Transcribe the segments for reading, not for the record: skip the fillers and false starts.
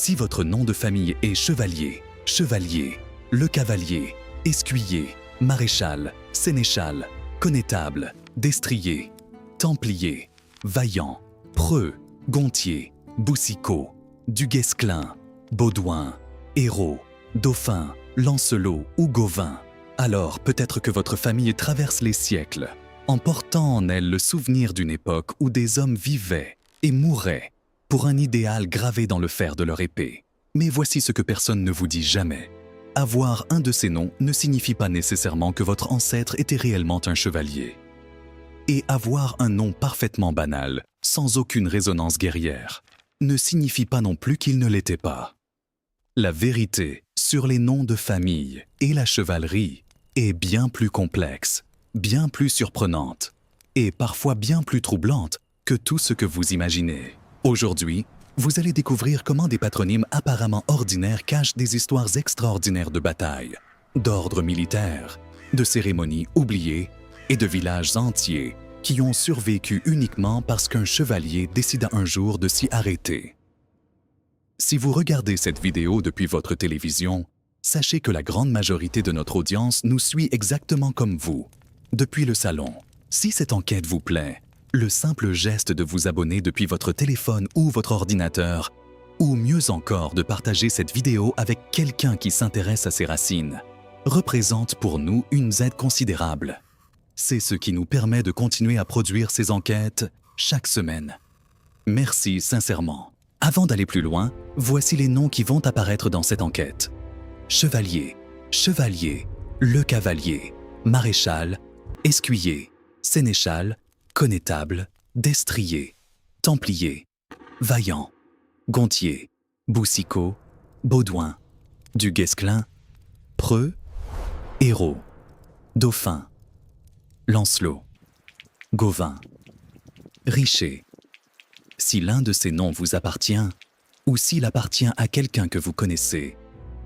Si votre nom de famille est Chevalier, Chevalier, Le Cavalier, Escuyer, Maréchal, Sénéchal, Connétable, Destrier, Templier, Vaillant, Preux, Gontier, Boussicot, Duguesclin, Baudouin, Hérault, Dauphin, Lancelot ou Gauvin, alors peut-être que votre famille traverse les siècles, en portant en elle le souvenir d'une époque où des hommes vivaient et mouraient pour un idéal gravé dans le fer de leur épée. Mais voici ce que personne ne vous dit jamais. Avoir un de ces noms ne signifie pas nécessairement que votre ancêtre était réellement un chevalier. Et avoir un nom parfaitement banal, sans aucune résonance guerrière, ne signifie pas non plus qu'il ne l'était pas. La vérité sur les noms de famille et la chevalerie est bien plus complexe, bien plus surprenante et parfois bien plus troublante que tout ce que vous imaginez. Aujourd'hui, vous allez découvrir comment des patronymes apparemment ordinaires cachent des histoires extraordinaires de batailles, d'ordres militaires, de cérémonies oubliées et de villages entiers qui ont survécu uniquement parce qu'un chevalier décida un jour de s'y arrêter. Si vous regardez cette vidéo depuis votre télévision, sachez que la grande majorité de notre audience nous suit exactement comme vous, depuis le salon. Si cette enquête vous plaît, le simple geste de vous abonner depuis votre téléphone ou votre ordinateur, ou mieux encore de partager cette vidéo avec quelqu'un qui s'intéresse à ses racines, représente pour nous une aide considérable. C'est ce qui nous permet de continuer à produire ces enquêtes chaque semaine. Merci sincèrement. Avant d'aller plus loin, voici les noms qui vont apparaître dans cette enquête. Chevalier, Chevalier, Le Cavalier, Maréchal, Escuyer, Sénéchal, Connétable, Destrier, Templier, Vaillant, Gontier, Boussicot, Baudouin, Duguesclin, Preux, Hérault, Dauphin, Lancelot, Gauvin, Richer. Si l'un de ces noms vous appartient, ou s'il appartient à quelqu'un que vous connaissez,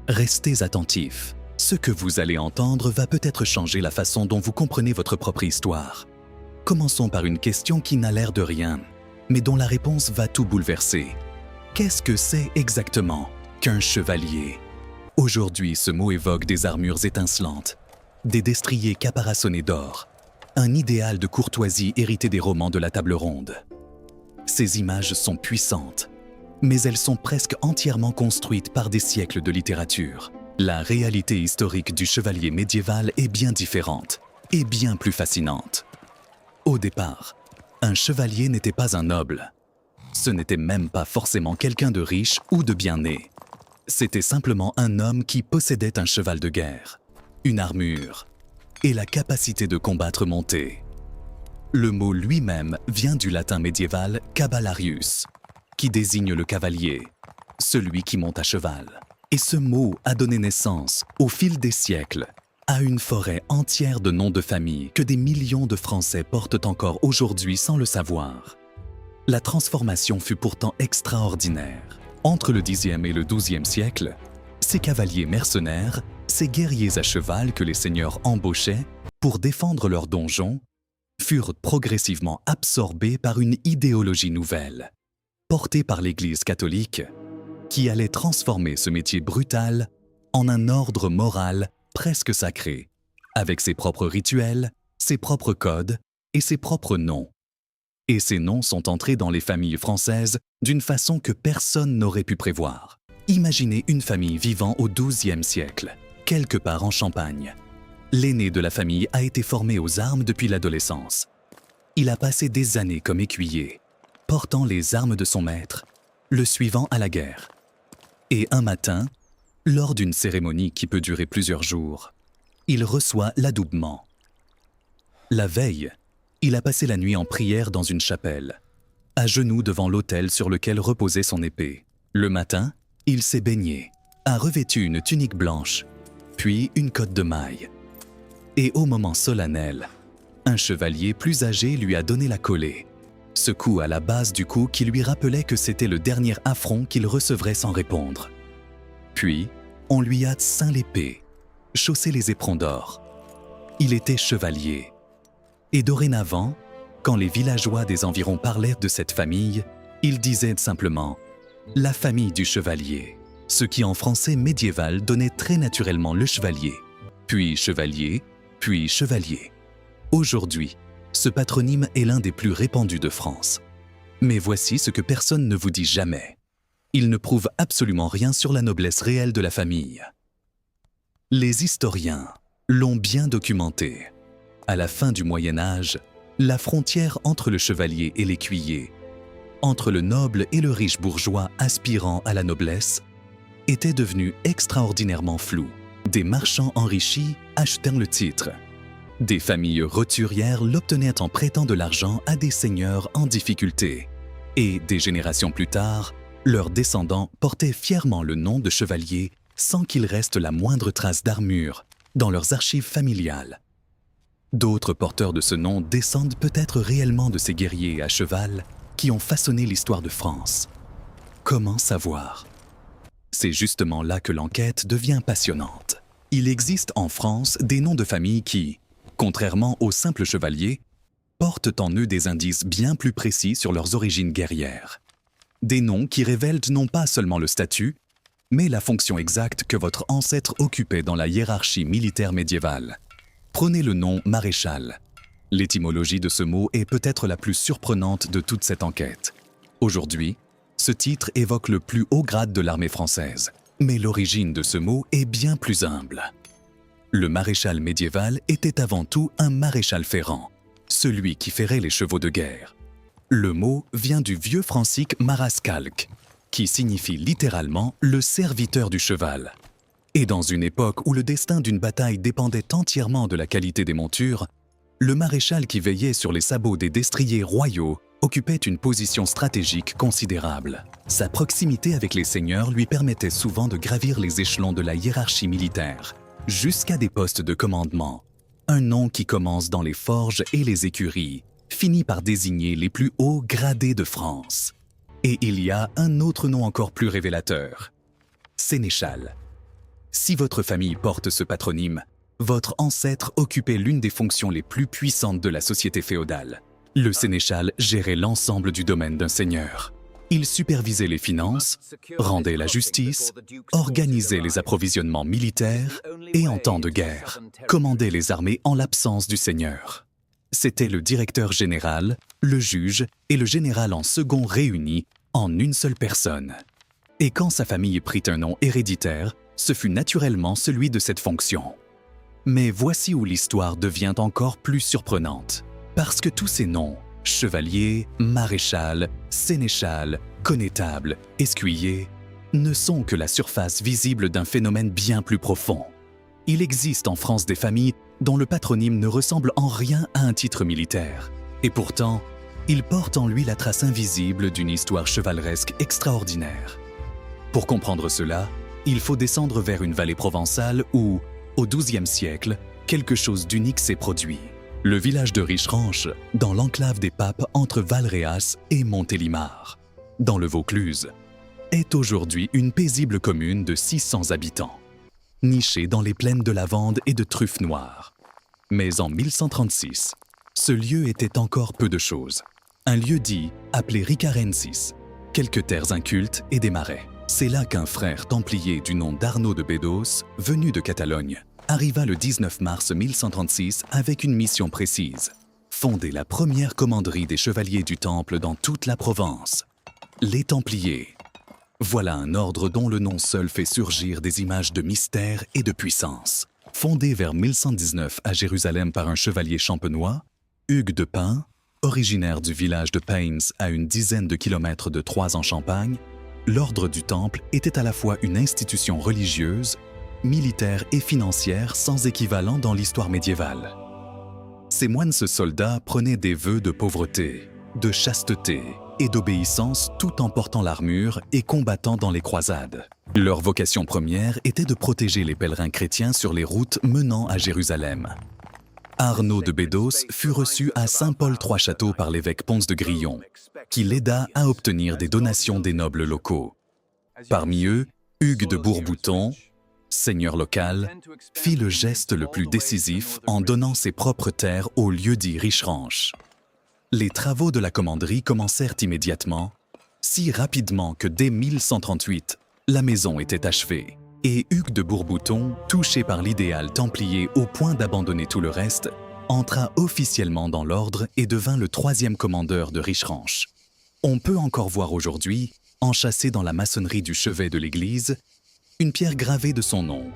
restez attentifs. Ce que vous allez entendre va peut-être changer la façon dont vous comprenez votre propre histoire. Commençons par une question qui n'a l'air de rien, mais dont la réponse va tout bouleverser. Qu'est-ce que c'est exactement qu'un chevalier? Aujourd'hui, ce mot évoque des armures étincelantes, des destriers caparaçonnés d'or, un idéal de courtoisie hérité des romans de la table ronde. Ces images sont puissantes, mais elles sont presque entièrement construites par des siècles de littérature. La réalité historique du chevalier médiéval est bien différente et bien plus fascinante. Au départ, un chevalier n'était pas un noble. Ce n'était même pas forcément quelqu'un de riche ou de bien né. C'était simplement un homme qui possédait un cheval de guerre, une armure et la capacité de combattre monté. Le mot lui-même vient du latin médiéval cavallarius, qui désigne le cavalier, celui qui monte à cheval. Et ce mot a donné naissance, au fil des siècles, à une forêt entière de noms de famille que des millions de Français portent encore aujourd'hui sans le savoir. La transformation fut pourtant extraordinaire. Entre le Xe et le XIIe siècle, ces cavaliers mercenaires, ces guerriers à cheval que les seigneurs embauchaient pour défendre leurs donjons, furent progressivement absorbés par une idéologie nouvelle, portée par l'Église catholique, qui allait transformer ce métier brutal en un ordre moral presque sacré, avec ses propres rituels, ses propres codes et ses propres noms. Et ces noms sont entrés dans les familles françaises d'une façon que personne n'aurait pu prévoir. Imaginez une famille vivant au XIIe siècle, quelque part en Champagne. L'aîné de la famille a été formé aux armes depuis l'adolescence. Il a passé des années comme écuyer, portant les armes de son maître, le suivant à la guerre. Et un matin, lors d'une cérémonie qui peut durer plusieurs jours, il reçoit l'adoubement. La veille, il a passé la nuit en prière dans une chapelle, à genoux devant l'autel sur lequel reposait son épée. Le matin, il s'est baigné, a revêtu une tunique blanche, puis une cotte de maille. Et au moment solennel, un chevalier plus âgé lui a donné la collée, ce coup à la base du cou qui lui rappelait que c'était le dernier affront qu'il recevrait sans répondre. Puis, on lui a ceint l'épée, chaussé les éperons d'or. Il était chevalier. Et dorénavant, quand les villageois des environs parlaient de cette famille, ils disaient simplement La famille du chevalier, ce qui en français médiéval donnait très naturellement le chevalier, puis chevalier, puis chevalier. Aujourd'hui, ce patronyme est l'un des plus répandus de France. Mais voici ce que personne ne vous dit jamais. Il ne prouve absolument rien sur la noblesse réelle de la famille. Les historiens l'ont bien documenté. À la fin du Moyen Âge, la frontière entre le chevalier et l'écuyer, entre le noble et le riche bourgeois aspirant à la noblesse, était devenue extraordinairement floue. Des marchands enrichis achetaient le titre. Des familles roturières l'obtenaient en prêtant de l'argent à des seigneurs en difficulté. Et des générations plus tard, leurs descendants portaient fièrement le nom de chevalier sans qu'il reste la moindre trace d'armure dans leurs archives familiales. D'autres porteurs de ce nom descendent peut-être réellement de ces guerriers à cheval qui ont façonné l'histoire de France. Comment savoir? C'est justement là que l'enquête devient passionnante. Il existe en France des noms de famille qui, contrairement aux simples chevaliers, portent en eux des indices bien plus précis sur leurs origines guerrières. Des noms qui révèlent non pas seulement le statut, mais la fonction exacte que votre ancêtre occupait dans la hiérarchie militaire médiévale. Prenez le nom maréchal. L'étymologie de ce mot est peut-être la plus surprenante de toute cette enquête. Aujourd'hui, ce titre évoque le plus haut grade de l'armée française, mais l'origine de ce mot est bien plus humble. Le maréchal médiéval était avant tout un maréchal ferrant, celui qui ferrait les chevaux de guerre. Le mot vient du vieux francique marascalque, qui signifie littéralement le serviteur du cheval. Et dans une époque où le destin d'une bataille dépendait entièrement de la qualité des montures, le maréchal qui veillait sur les sabots des destriers royaux occupait une position stratégique considérable. Sa proximité avec les seigneurs lui permettait souvent de gravir les échelons de la hiérarchie militaire, jusqu'à des postes de commandement. Un nom qui commence dans les forges et les écuries, finit par désigner les plus hauts gradés de France. Et il y a un autre nom encore plus révélateur, sénéchal. Si votre famille porte ce patronyme, votre ancêtre occupait l'une des fonctions les plus puissantes de la société féodale. Le sénéchal gérait l'ensemble du domaine d'un seigneur. Il supervisait les finances, rendait la justice, organisait les approvisionnements militaires et, en temps de guerre, commandait les armées en l'absence du seigneur. C'était le directeur général, le juge et le général en second réunis en une seule personne. Et quand sa famille prit un nom héréditaire, ce fut naturellement celui de cette fonction. Mais voici où l'histoire devient encore plus surprenante. Parce que tous ces noms, chevalier, maréchal, sénéchal, connétable, escuyer, ne sont que la surface visible d'un phénomène bien plus profond. Il existe en France des familles dont le patronyme ne ressemble en rien à un titre militaire. Et pourtant, il porte en lui la trace invisible d'une histoire chevaleresque extraordinaire. Pour comprendre cela, il faut descendre vers une vallée provençale où, au XIIe siècle, quelque chose d'unique s'est produit. Le village de Richeranche, dans l'enclave des Papes entre Valréas et Montélimar, dans le Vaucluse, est aujourd'hui une paisible commune de 600 habitants, nichée dans les plaines de lavande et de truffes noires. Mais en 1136, ce lieu était encore peu de choses. Un lieu-dit appelé Ricarensis, quelques terres incultes et des marais. C'est là qu'un frère templier du nom d'Arnaud de Bédos, venu de Catalogne, arriva le 19 mars 1136 avec une mission précise: fonder la première commanderie des chevaliers du Temple dans toute la Provence. Les Templiers. Voilà un ordre dont le nom seul fait surgir des images de mystère et de puissance. Fondé vers 1119 à Jérusalem par un chevalier champenois, Hugues de Pin, originaire du village de Payns à une dizaine de kilomètres de Troyes en Champagne, l'ordre du Temple était à la fois une institution religieuse, militaire et financière sans équivalent dans l'histoire médiévale. Ces moines soldats prenaient des vœux de pauvreté, de chasteté et d'obéissance tout en portant l'armure et combattant dans les croisades. Leur vocation première était de protéger les pèlerins chrétiens sur les routes menant à Jérusalem. Arnaud de Bédos fut reçu à Saint-Paul-Trois-Châteaux par l'évêque Ponce de Grillon, qui l'aida à obtenir des donations des nobles locaux. Parmi eux, Hugues de Bourbouton, seigneur local, fit le geste le plus décisif en donnant ses propres terres au lieu-dit Richeranche. Les travaux de la commanderie commencèrent immédiatement, si rapidement que dès 1138, la maison était achevée. Et Hugues de Bourbouton, touché par l'idéal templier au point d'abandonner tout le reste, entra officiellement dans l'ordre et devint le 3e commandeur de Richeranche. On peut encore voir aujourd'hui, enchâssée dans la maçonnerie du chevet de l'église, une pierre gravée de son nom,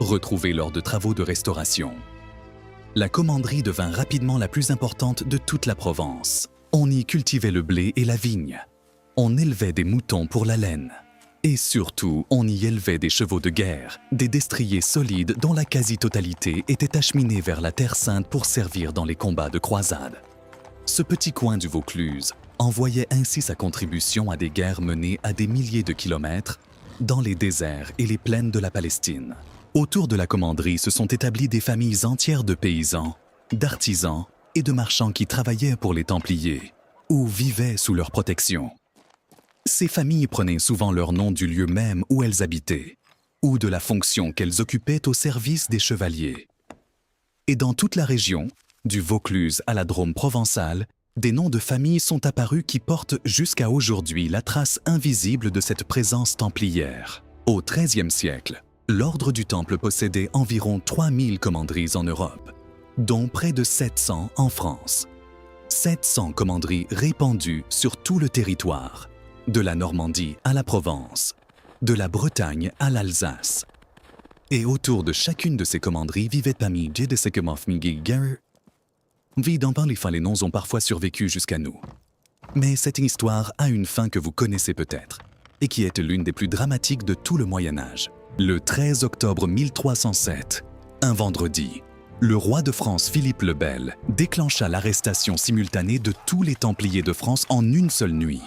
retrouvée lors de travaux de restauration. La commanderie devint rapidement la plus importante de toute la Provence. On y cultivait le blé et la vigne. On élevait des moutons pour la laine. Et surtout, on y élevait des chevaux de guerre, des destriers solides dont la quasi-totalité était acheminée vers la Terre Sainte pour servir dans les combats de croisade. Ce petit coin du Vaucluse envoyait ainsi sa contribution à des guerres menées à des milliers de kilomètres dans les déserts et les plaines de la Palestine. Autour de la commanderie se sont établies des familles entières de paysans, d'artisans et de marchands qui travaillaient pour les Templiers ou vivaient sous leur protection. Ces familles prenaient souvent leur nom du lieu même où elles habitaient, ou de la fonction qu'elles occupaient au service des chevaliers. Et dans toute la région, du Vaucluse à la Drôme provençale, des noms de familles sont apparus qui portent jusqu'à aujourd'hui la trace invisible de cette présence templière. Au XIIIe siècle, l'ordre du Temple possédait environ 3000 commanderies en Europe, dont près de 700 en France. 700 commanderies répandues sur tout le territoire, de la Normandie à la Provence, de la Bretagne à l'Alsace. Et autour de chacune de ces commanderies vivaient parmi de Sekemofmigigger. Les noms ont parfois survécu jusqu'à nous. Mais cette histoire a une fin que vous connaissez peut-être, et qui est l'une des plus dramatiques de tout le Moyen-Âge. Le 13 octobre 1307, un vendredi, le roi de France Philippe le Bel déclencha l'arrestation simultanée de tous les Templiers de France en une seule nuit.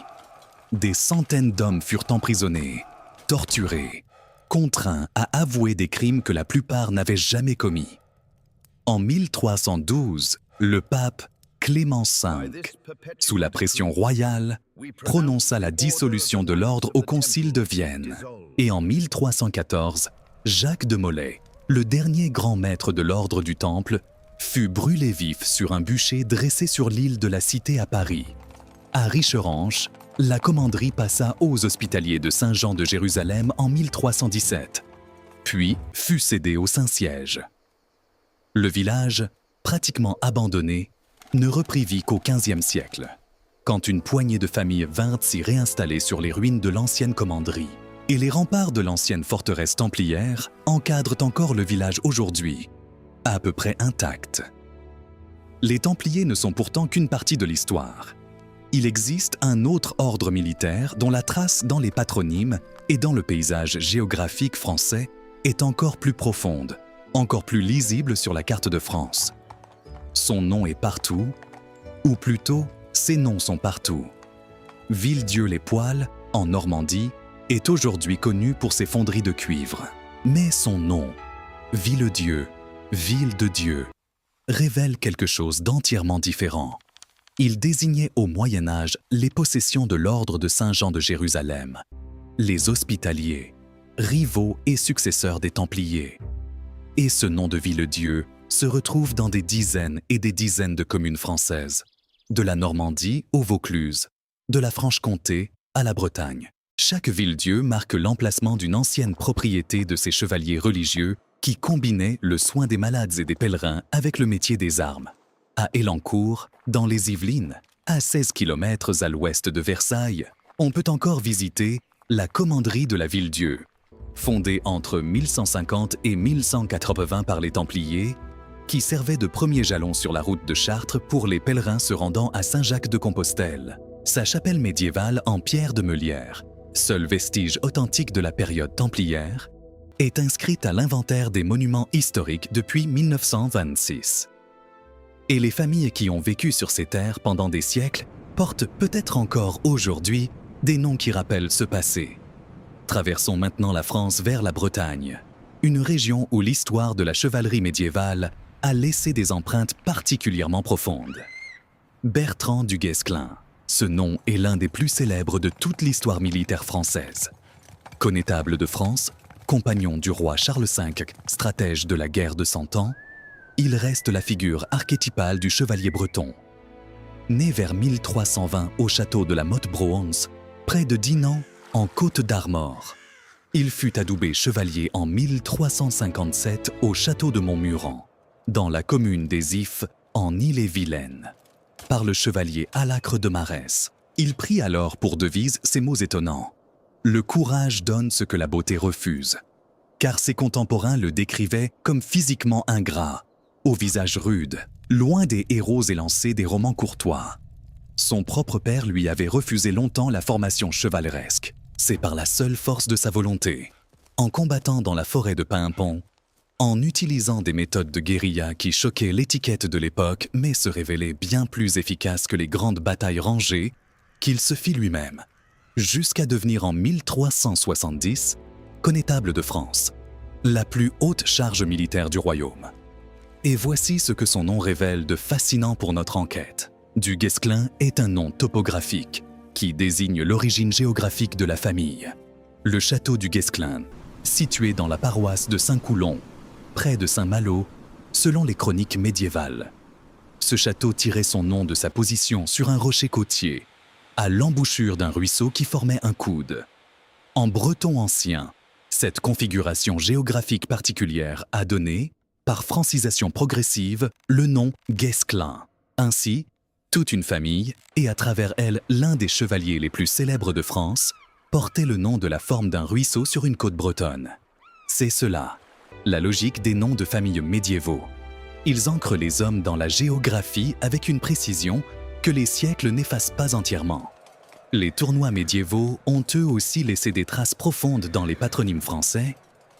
Des centaines d'hommes furent emprisonnés, torturés, contraints à avouer des crimes que la plupart n'avaient jamais commis. En 1312, le pape Clément V, sous la pression royale, prononça la dissolution de l'ordre au concile de Vienne. Et en 1314, Jacques de Molay, le dernier grand maître de l'ordre du Temple, fut brûlé vif sur un bûcher dressé sur l'île de la Cité à Paris. À Richeranche, la commanderie passa aux Hospitaliers de Saint-Jean de Jérusalem en 1317, puis fut cédée au Saint-Siège. Le village, pratiquement abandonné, ne reprit vie qu'au XVe siècle, quand une poignée de familles vinrent s'y réinstaller sur les ruines de l'ancienne commanderie. Et les remparts de l'ancienne forteresse templière encadrent encore le village aujourd'hui, à peu près intact. Les Templiers ne sont pourtant qu'une partie de l'histoire. Il existe un autre ordre militaire dont la trace dans les patronymes et dans le paysage géographique français est encore plus profonde, encore plus lisible sur la carte de France. Son nom est partout, ou plutôt, ses noms sont partout. Villedieu-les-Poêles, en Normandie, est aujourd'hui connu pour ses fonderies de cuivre. Mais son nom, Villedieu, ville de Dieu, révèle quelque chose d'entièrement différent. Il désignait au Moyen Âge les possessions de l'ordre de Saint-Jean de Jérusalem, les Hospitaliers, rivaux et successeurs des Templiers. Et ce nom de Villedieu se retrouve dans des dizaines et des dizaines de communes françaises, de la Normandie au Vaucluse, de la Franche-Comté à la Bretagne. Chaque Villedieu marque l'emplacement d'une ancienne propriété de ces chevaliers religieux qui combinaient le soin des malades et des pèlerins avec le métier des armes. À Élancourt, dans les Yvelines, à 16 km à l'ouest de Versailles, on peut encore visiter la commanderie de la Villedieu, fondée entre 1150 et 1180 par les Templiers, qui servait de premier jalon sur la route de Chartres pour les pèlerins se rendant à Saint-Jacques-de-Compostelle. Sa chapelle médiévale en pierre de Meulière, seul vestige authentique de la période templière, est inscrite à l'inventaire des monuments historiques depuis 1926. Et les familles qui ont vécu sur ces terres pendant des siècles portent peut-être encore aujourd'hui des noms qui rappellent ce passé. Traversons maintenant la France vers la Bretagne, une région où l'histoire de la chevalerie médiévale a laissé des empreintes particulièrement profondes. Bertrand du Guesclin, ce nom est l'un des plus célèbres de toute l'histoire militaire française. Connétable de France, compagnon du roi Charles V, stratège de la guerre de Cent Ans, il reste la figure archétypale du chevalier breton. Né vers 1320 au château de la Motte-Broons, près de Dinan, en Côte d'Armor. Il fut adoubé chevalier en 1357 au château de Montmuran, dans la commune des Ifs, en Ille-et-Vilaine, par le chevalier Alacre de Marès. Il prit alors pour devise ces mots étonnants. « Le courage donne ce que la beauté refuse », car ses contemporains le décrivaient comme physiquement ingrat, au visage rude, loin des héros élancés des romans courtois. Son propre père lui avait refusé longtemps la formation chevaleresque. C'est par la seule force de sa volonté, en combattant dans la forêt de Paimpont, en utilisant des méthodes de guérilla qui choquaient l'étiquette de l'époque mais se révélaient bien plus efficaces que les grandes batailles rangées, qu'il se fit lui-même, jusqu'à devenir en 1370 connétable de France, la plus haute charge militaire du royaume. Et voici ce que son nom révèle de fascinant pour notre enquête. Du Guesclin est un nom topographique qui désigne l'origine géographique de la famille. Le château du Guesclin, situé dans la paroisse de Saint-Coulon, près de Saint-Malo, selon les chroniques médiévales. Ce château tirait son nom de sa position sur un rocher côtier, à l'embouchure d'un ruisseau qui formait un coude. En breton ancien, cette configuration géographique particulière a donné, par francisation progressive, le nom Guesclin. Ainsi, toute une famille, et à travers elle l'un des chevaliers les plus célèbres de France, portait le nom de la forme d'un ruisseau sur une côte bretonne. C'est cela, la logique des noms de familles médiévaux. Ils ancrent les hommes dans la géographie avec une précision que les siècles n'effacent pas entièrement. Les tournois médiévaux ont eux aussi laissé des traces profondes dans les patronymes français,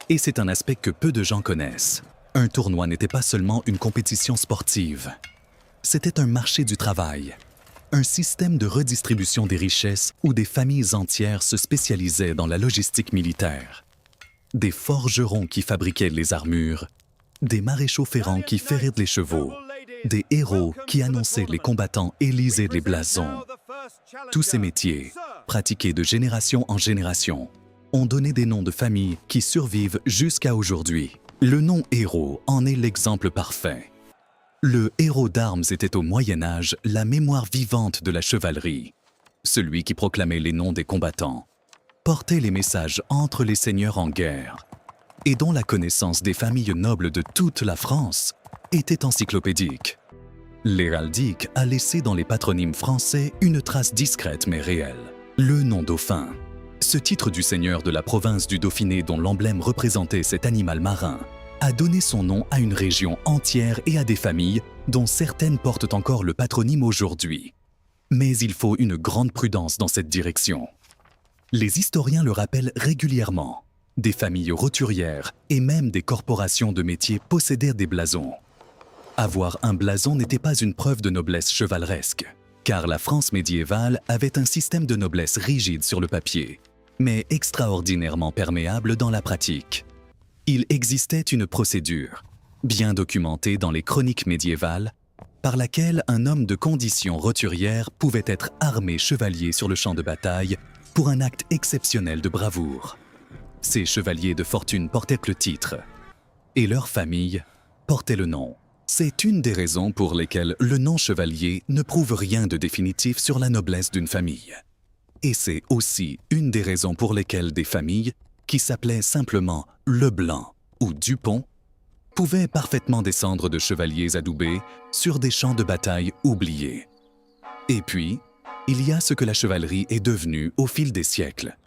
et c'est un aspect que peu de gens connaissent. Un tournoi n'était pas seulement une compétition sportive. C'était un marché du travail, un système de redistribution des richesses où des familles entières se spécialisaient dans la logistique militaire. Des forgerons qui fabriquaient les armures, des maréchaux ferrants qui ferraient les chevaux, des héros qui annonçaient les combattants et lisaient les blasons. Tous ces métiers, pratiqués de génération en génération, ont donné des noms de famille qui survivent jusqu'à aujourd'hui. Le nom héros en est l'exemple parfait. Le héros d'armes était au Moyen-Âge la mémoire vivante de la chevalerie, celui qui proclamait les noms des combattants, portait les messages entre les seigneurs en guerre, et dont la connaissance des familles nobles de toute la France était encyclopédique. L'héraldique a laissé dans les patronymes français une trace discrète mais réelle. Le nom dauphin, ce titre du seigneur de la province du Dauphiné dont l'emblème représentait cet animal marin, a donné son nom à une région entière et à des familles dont certaines portent encore le patronyme aujourd'hui. Mais il faut une grande prudence dans cette direction. Les historiens le rappellent régulièrement. Des familles roturières et même des corporations de métiers possédèrent des blasons. Avoir un blason n'était pas une preuve de noblesse chevaleresque, car la France médiévale avait un système de noblesse rigide sur le papier, mais extraordinairement perméable dans la pratique. Il existait une procédure, bien documentée dans les chroniques médiévales, par laquelle un homme de condition roturière pouvait être armé chevalier sur le champ de bataille pour un acte exceptionnel de bravoure. Ces chevaliers de fortune portaient le titre, et leur famille portait le nom. C'est une des raisons pour lesquelles le nom chevalier ne prouve rien de définitif sur la noblesse d'une famille. Et c'est aussi une des raisons pour lesquelles des familles, qui s'appelaient simplement Leblanc ou Dupont, pouvaient parfaitement descendre de chevaliers adoubés sur des champs de bataille oubliés. Et puis, il y a ce que la chevalerie est devenue au fil des siècles,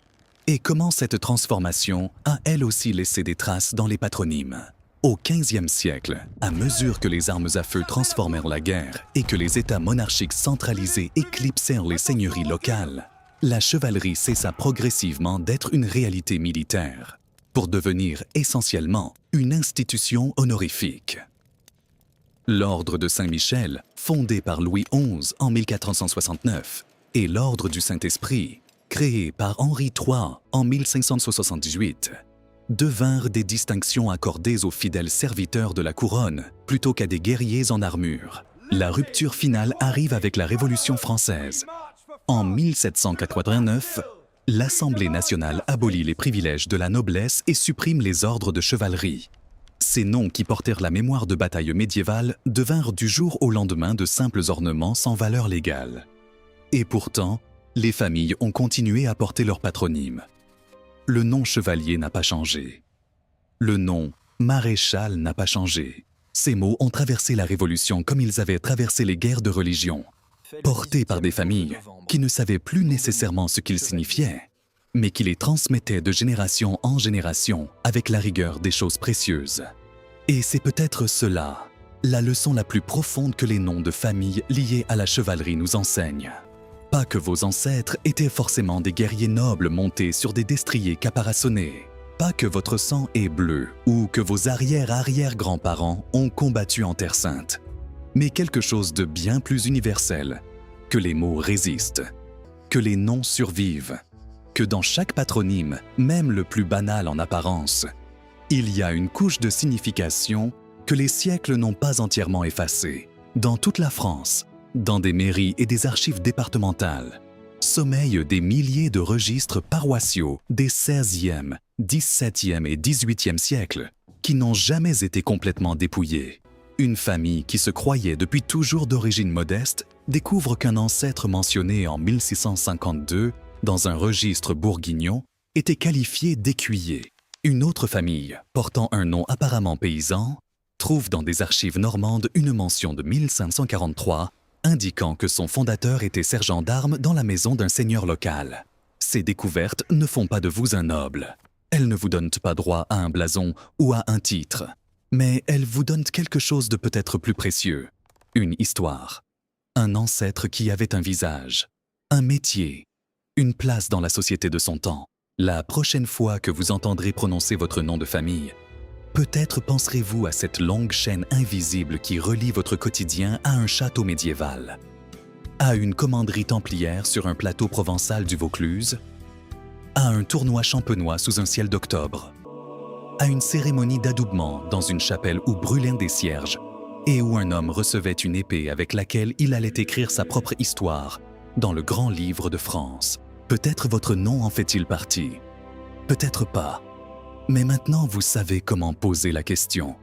et comment cette transformation a elle aussi laissé des traces dans les patronymes. Au XVe siècle, à mesure que les armes à feu transformèrent la guerre et que les États monarchiques centralisés éclipsèrent les seigneuries locales, la chevalerie cessa progressivement d'être une réalité militaire pour devenir essentiellement une institution honorifique. L'ordre de Saint-Michel, fondé par Louis XI en 1469, et l'ordre du Saint-Esprit, créé par Henri III en 1578, devinrent des distinctions accordées aux fidèles serviteurs de la couronne plutôt qu'à des guerriers en armure. La rupture finale arrive avec la Révolution française. En 1789, l'Assemblée nationale abolit les privilèges de la noblesse et supprime les ordres de chevalerie. Ces noms qui portèrent la mémoire de batailles médiévales devinrent du jour au lendemain de simples ornements sans valeur légale. Et pourtant, les familles ont continué à porter leur patronyme. Le nom chevalier n'a pas changé. Le nom maréchal n'a pas changé. Ces mots ont traversé la Révolution comme ils avaient traversé les guerres de religion, portés par des familles qui ne savaient plus nécessairement ce qu'ils signifiaient, mais qui les transmettaient de génération en génération avec la rigueur des choses précieuses. Et c'est peut-être cela, la leçon la plus profonde que les noms de famille liés à la chevalerie nous enseignent. Pas que vos ancêtres étaient forcément des guerriers nobles montés sur des destriers caparaçonnés. Pas que votre sang est bleu ou que vos arrière-arrière-grands-parents ont combattu en Terre Sainte. Mais quelque chose de bien plus universel, que les mots résistent, que les noms survivent, que dans chaque patronyme, même le plus banal en apparence, il y a une couche de signification que les siècles n'ont pas entièrement effacée. Dans toute la France, dans des mairies et des archives départementales, sommeillent des milliers de registres paroissiaux des 16e, 17e et 18e siècles qui n'ont jamais été complètement dépouillés. Une famille qui se croyait depuis toujours d'origine modeste découvre qu'un ancêtre mentionné en 1652 dans un registre bourguignon était qualifié d'écuyer. Une autre famille, portant un nom apparemment paysan, trouve dans des archives normandes une mention de 1543 indiquant que son fondateur était sergent d'armes dans la maison d'un seigneur local. Ces découvertes ne font pas de vous un noble. Elles ne vous donnent pas droit à un blason ou à un titre, mais elles vous donnent quelque chose de peut-être plus précieux, une histoire, un ancêtre qui avait un visage, un métier, une place dans la société de son temps. La prochaine fois que vous entendrez prononcer votre nom de famille, peut-être penserez-vous à cette longue chaîne invisible qui relie votre quotidien à un château médiéval, à une commanderie templière sur un plateau provençal du Vaucluse, à un tournoi champenois sous un ciel d'octobre, à une cérémonie d'adoubement dans une chapelle où brûlaient des cierges et où un homme recevait une épée avec laquelle il allait écrire sa propre histoire dans le grand livre de France. Peut-être votre nom en fait-il partie, peut-être pas. Mais maintenant, vous savez comment poser la question.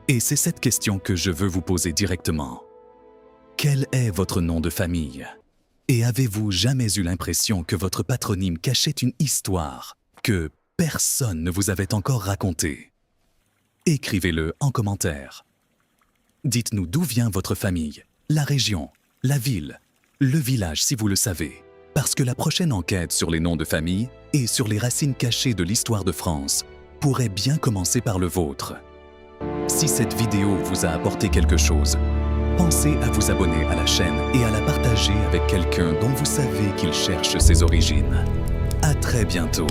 Et c'est cette question que je veux vous poser directement. Quel est votre nom de famille? Et avez-vous jamais eu l'impression que votre patronyme cachait une histoire que personne ne vous avait encore racontée? Écrivez-le en commentaire. Dites-nous d'où vient votre famille, la région, la ville, le village si vous le savez. Parce que la prochaine enquête sur les noms de famille et sur les racines cachées de l'histoire de France pourrait bien commencer par le vôtre. Si cette vidéo vous a apporté quelque chose, pensez à vous abonner à la chaîne et à la partager avec quelqu'un dont vous savez qu'il cherche ses origines. À très bientôt.